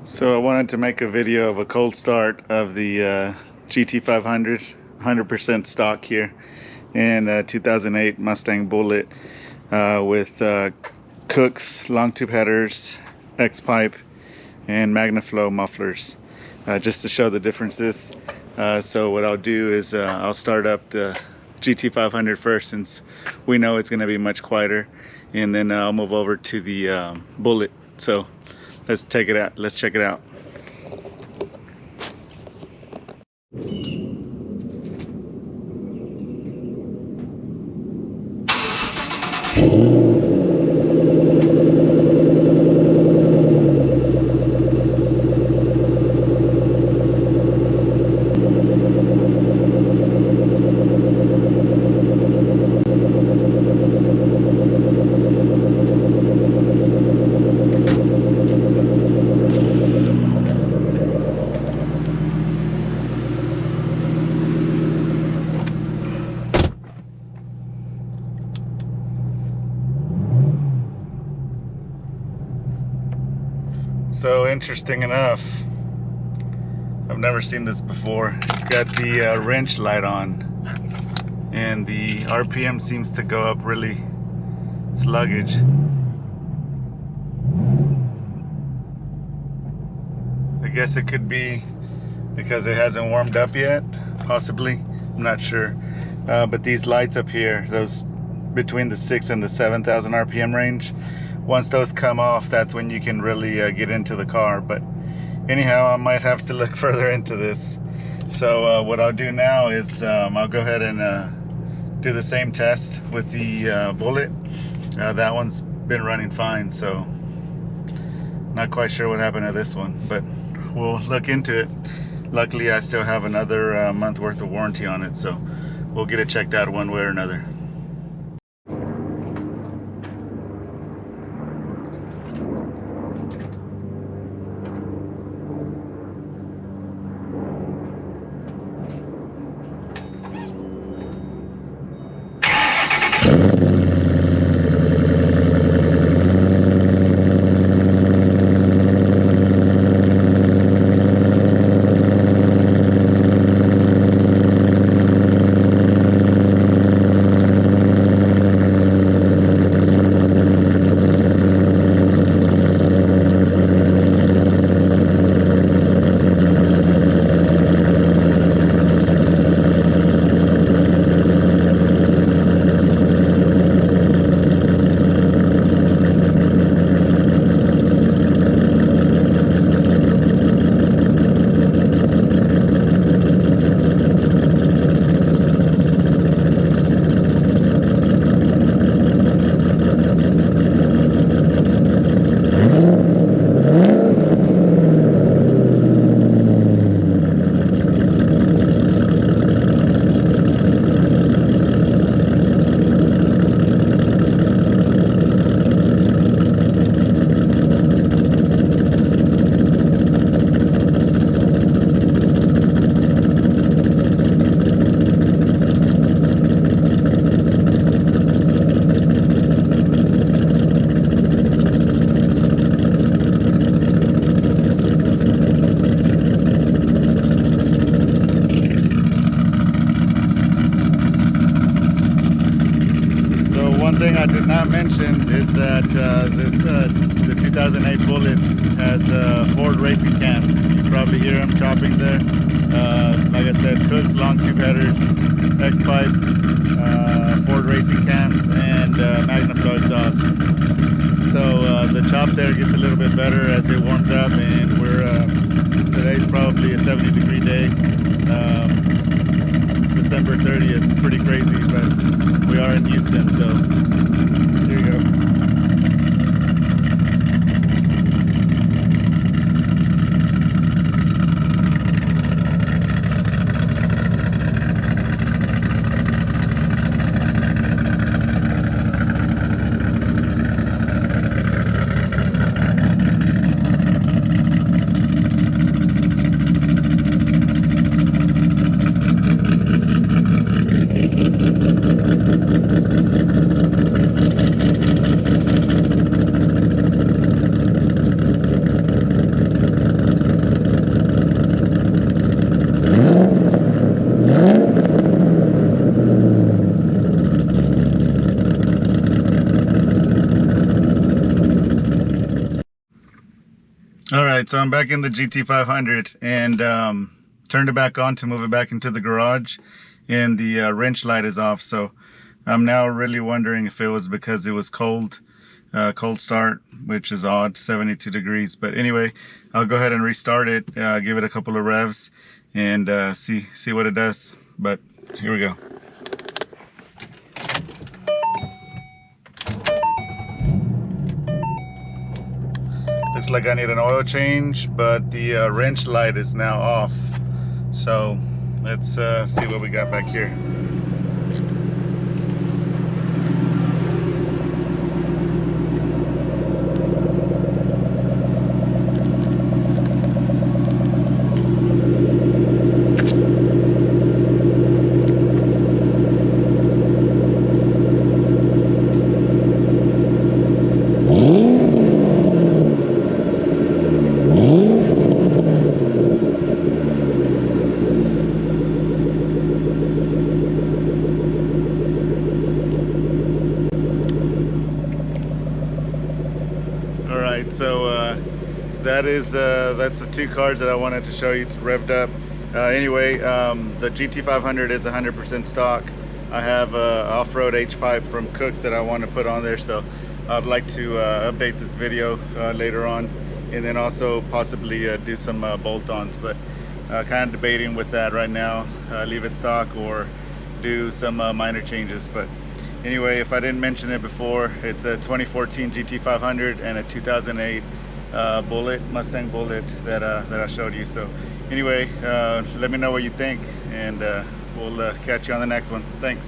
So I wanted to make a video of a cold start of the GT500, 100% stock here, and 2008 Mustang Bullitt with Kooks long tube headers, X-pipe, and Magnaflow mufflers, just to show the differences. So what I'll do is I'll start up the GT500 first, since we know it's going to be much quieter, and then I'll move over to the Bullitt. So let's check it out. So interesting enough, I've never seen this before. It's got the wrench light on, and the RPM seems to go up really sluggish. I guess it could be because it hasn't warmed up yet, possibly. I'm not sure. But these lights up here, those between the 6 and the 7,000 RPM range, once those come off, that's when you can really get into the car. But anyhow, I might have to look further into this. So what I'll do now is I'll go ahead and do the same test with the Bullitt. That one's been running fine, so not quite sure what happened to this one, but we'll look into it. Luckily, I still have another month worth of warranty on it, so we'll get it checked out one way or another. One thing I did not mention is that the 2008 Bullitt has Ford racing cams. You probably hear them chopping there. Like I said, Kooks long tube headers, X-pipe, Ford racing cams, and Magnaflow exhaust. So the chop there gets a little bit better as it warms up, and today's probably a 70-degree day. December 30th, pretty crazy, but we are in Houston, so here you go. All right, so I'm back in the GT500 and turned it back on to move it back into the garage, and the wrench light is off. So I'm now really wondering if it was because it was cold start, which is odd, 72 degrees. But anyway, I'll go ahead and restart it, give it a couple of revs, and see what it does. But here we go. Looks like I need an oil change, but the wrench light is now off. So let's see what we got back here. So that's the two cars that I wanted to show you revved up. Anyway, the GT500 is 100% stock. I have off-road H-pipe from Kooks that I want to put on there, so I'd like to update this video later on, and then also possibly do some bolt-ons, but kind of debating with that right now, leave it stock or do some minor changes. But anyway, if I didn't mention it before, it's a 2014 GT500 and a 2008 Bullitt, Mustang Bullitt that I showed you. So anyway, let me know what you think, and we'll catch you on the next one. Thanks.